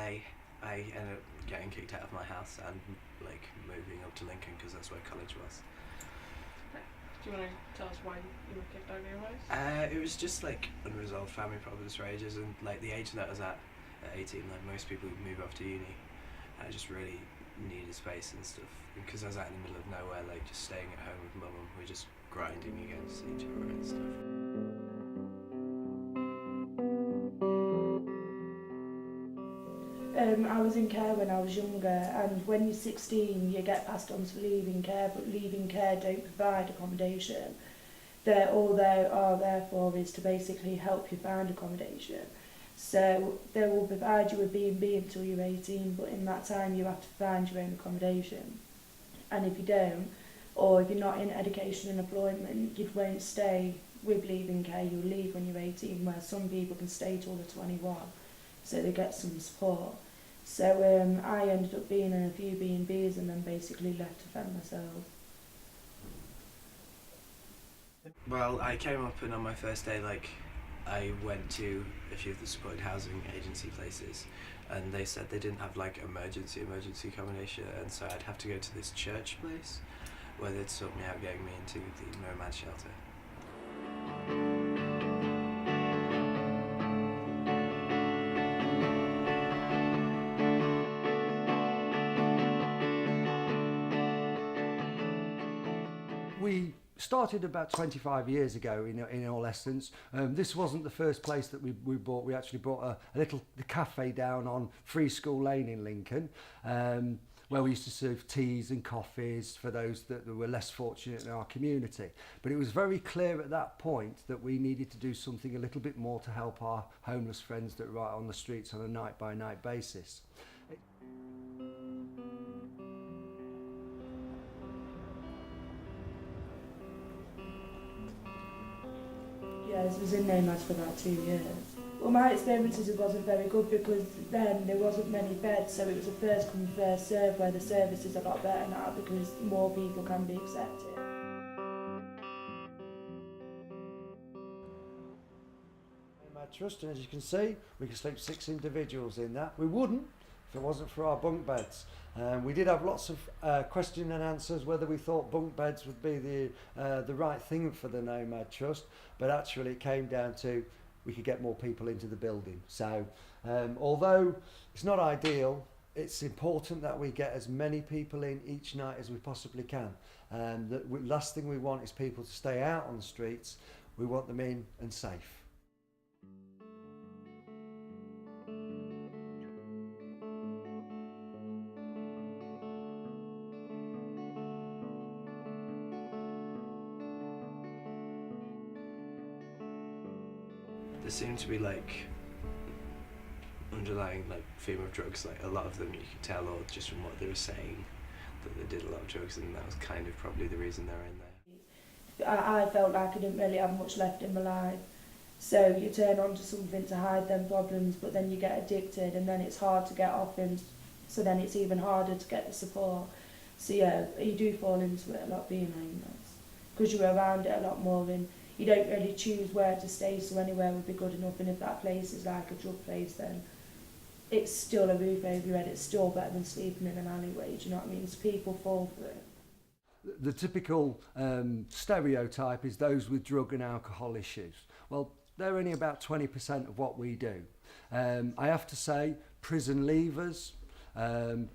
I ended up getting kicked out of my house and like moving up to Lincoln because that's where college was. Do you want to tell us why you were kicked out of your house? It was just like unresolved family problems for ages, and like the age that I was at 18, like most people move off to uni. I just really needed space and stuff because I was out in the middle of nowhere, like just staying at home with mum, and we're just grinding against each other and stuff. I was in care when I was younger, and when you're 16 you get passed on to leaving care, but leaving care don't provide accommodation. All they are there for is to basically help you find accommodation. So they will provide you with B&B until you're 18, but in that time you have to find your own accommodation. And if you don't, or if you're not in education and employment, you won't stay with leaving care, you'll leave when you're 18, where some people can stay till they're 21, so they get some support. So I ended up being in a few B&Bs and then basically left to fend myself. Well, I came up and on my first day, like, I went to a few of the supported housing agency places, and they said they didn't have like emergency accommodation, and so I'd have to go to this church place where they'd sort me out getting me into the Nomad shelter. We started about 25 years ago in all essence. This wasn't the first place that we bought. We actually bought the cafe down on Free School Lane in Lincoln, where we used to serve teas and coffees for those that were less fortunate in our community. But it was very clear at that point that we needed to do something a little bit more to help our homeless friends that are out on the streets on a night by night basis. Yes, I was in Nomad for about 2 years. Well, my experiences, it wasn't very good because then there wasn't many beds, so it was a first come first serve, where the service is a lot better now because more people can be accepted. Nomad Trust, and as you can see, we can sleep 6 individuals in that. We wouldn't if it wasn't for our bunk beds. We did have lots of question and answers whether we thought bunk beds would be the right thing for the Nomad Trust, but actually it came down to we could get more people into the building. So although it's not ideal, it's important that we get as many people in each night as we possibly can. The last thing we want is people to stay out on the streets. We want them in and safe. There seemed to be like underlying like theme of drugs. Like a lot of them you could tell, or just from what they were saying, that they did a lot of drugs, and that was kind of probably the reason they were in there. I felt like I didn't really have much left in my life. So you turn on to something to hide them problems, but then you get addicted and then it's hard to get off, and so then it's even harder to get the support. So yeah, you do fall into it a lot being homeless because you're around it a lot more and you don't really choose where to stay, so anywhere would be good enough, and if that place is like a drug place then it's still a roof over your head, it's still better than sleeping in an alleyway, do you know what I mean? So people fall for it. The typical stereotype is those with drug and alcohol issues. Well, they're only about 20% of what we do. I have to say, prison leavers,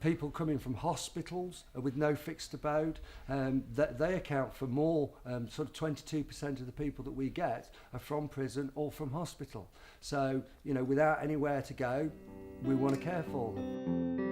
people coming from hospitals with no fixed abode, they account for more, sort of 22% of the people that we get are from prison or from hospital. So, you know, without anywhere to go, we want to care for them.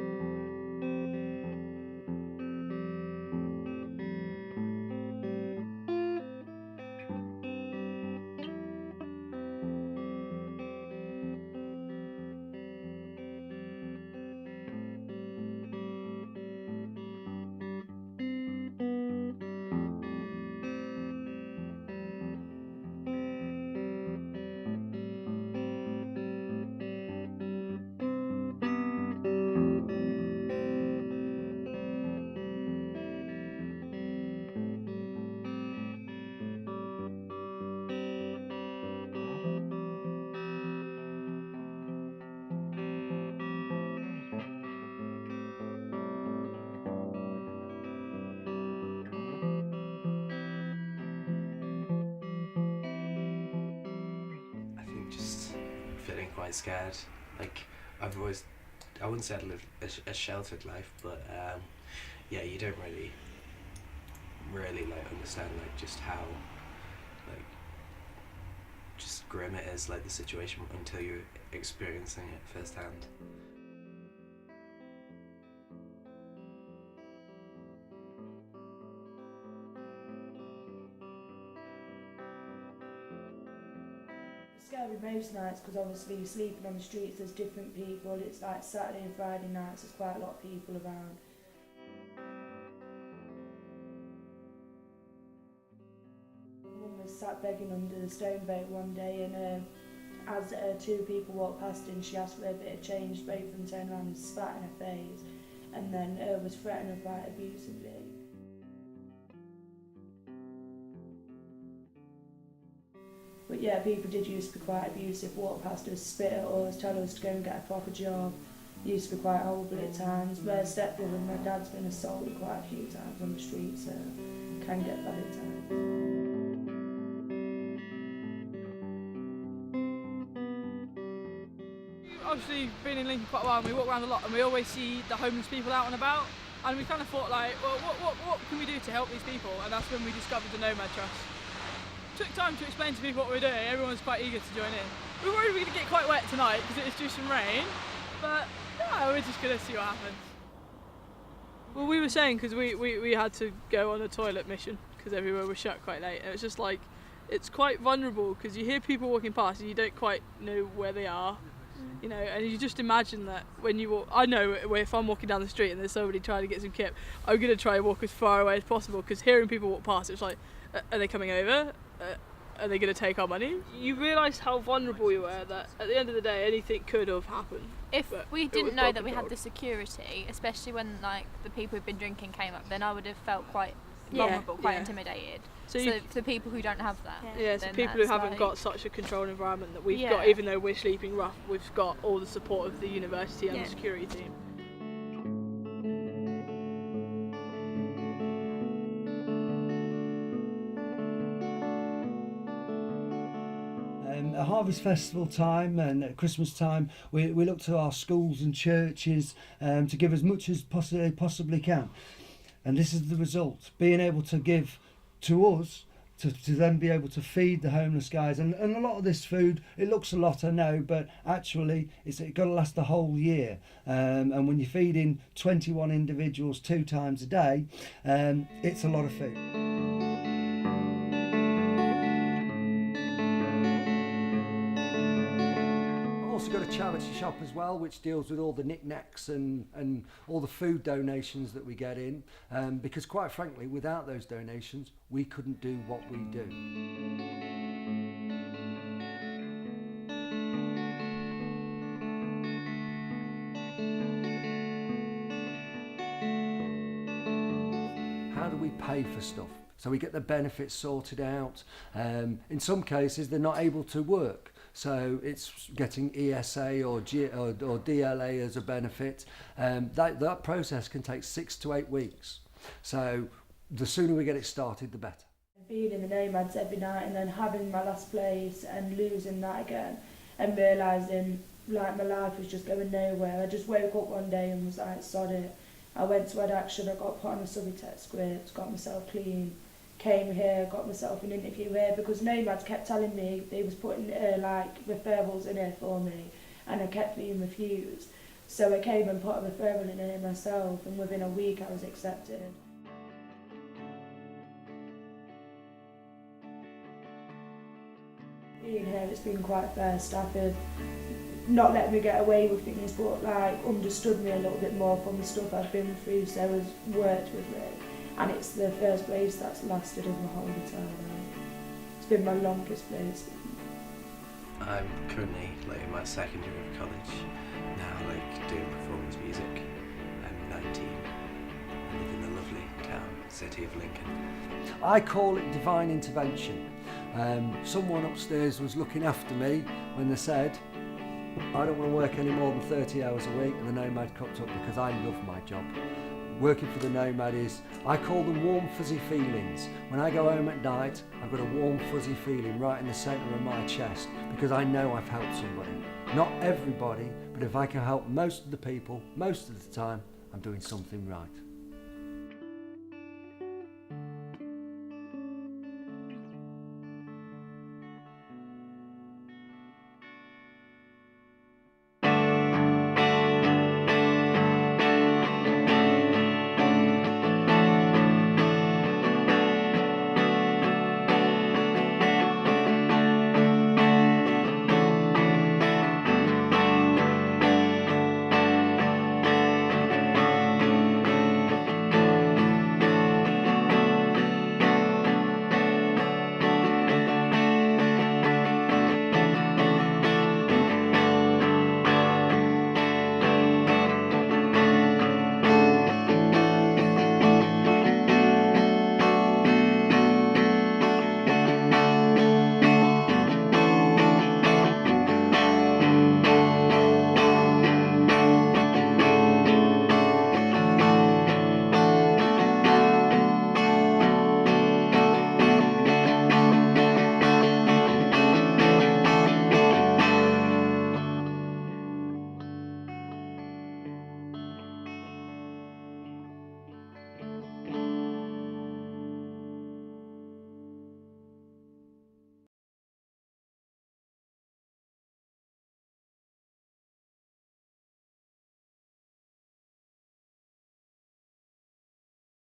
quite scared. Like I wouldn't say I'd lived a sheltered life, but yeah, you don't really like understand like just how like just grim it is, like the situation, until you're experiencing it firsthand. It's scary most nights because obviously sleeping on the streets there's different people. It's like Saturday and Friday nights, there's quite a lot of people around. Mum was sat begging under the stone boat one day, and as two people walked past her and she asked for a bit of change, both of them turned around and spat in her face, and then was threatening her quite abusively. But yeah, people did used to be quite abusive, walk past us, spit at us, tell us to go and get a proper job. Used to be quite horrible at times. My stepbrother and my dad's been assaulted quite a few times on the street, so can get bad at times. Obviously, been in Lincoln quite a while, and we walk around a lot, and we always see the homeless people out and about. And we kind of thought, like, well, what can we do to help these people? And that's when we discovered the Nomad Trust. Took time to explain to people what we're doing. Everyone was quite eager to join in. We were worried we were going to get quite wet tonight because it was due some rain, but yeah, we're just going to see what happens. Well, we were saying because we had to go on a toilet mission because everywhere was shut quite late. And it was just like, it's quite vulnerable because you hear people walking past and you don't quite know where they are. You know, and you just imagine that when you walk. I know if I'm walking down the street and there's somebody trying to get some kip, I'm going to try and walk as far away as possible because hearing people walk past, it's like, are they coming over? Are they going to take our money? You realise how vulnerable you were, that at the end of the day anything could have happened. If we didn't know that we had the security, especially when like the people who've been drinking came up, then I would have felt quite vulnerable, quite intimidated. So for people who don't have that, so people who haven't got such a controlled environment that we've got, even though we're sleeping rough, we've got all the support of the university and the security team. At Harvest Festival time and at Christmas time, we look to our schools and churches to give as much as they possibly can. And this is the result, being able to give to us, to then be able to feed the homeless guys. And a lot of this food, it looks a lot, I know, but actually it's got to last the whole year. And when you're feeding 21 individuals 2 times a day, it's a lot of food. Got a charity shop as well, which deals with all the knickknacks and all the food donations that we get in, because quite frankly, without those donations, we couldn't do what we do. How do we pay for stuff? So we get the benefits sorted out. In some cases, they're not able to work. So it's getting ESA or DLA as a benefit. That process can take 6 to 8 weeks. So the sooner we get it started, the better. Being in the Nomads every night and then having my last place and losing that again and realising like my life was just going nowhere. I just woke up one day and was like, sod it. I went to Ed Action, I got put on a Subutex script, got myself clean. Came here, got myself an interview here because Nomads kept telling me they was putting like referrals in here for me, and I kept being refused. So I came and put a referral in here myself, and within a week I was accepted. Being here, it's been quite fair. Staff have not let me get away with things, but like understood me a little bit more from the stuff I've been through, so has worked with me. And it's the first place that's lasted in my whole entire life. It's been my longest place. I'm currently like in my second year of college now, like doing performance music. I'm 19. I live in the lovely city of Lincoln. I call it divine intervention. Someone upstairs was looking after me when they said, I don't want to work any more than 30 hours a week, and the Nomad cropped up because I love my job. working for the Nomad is, I call them warm fuzzy feelings. When I go home at night, I've got a warm fuzzy feeling right in the centre of my chest because I know I've helped somebody. Not everybody, but if I can help most of the people, most of the time, I'm doing something right.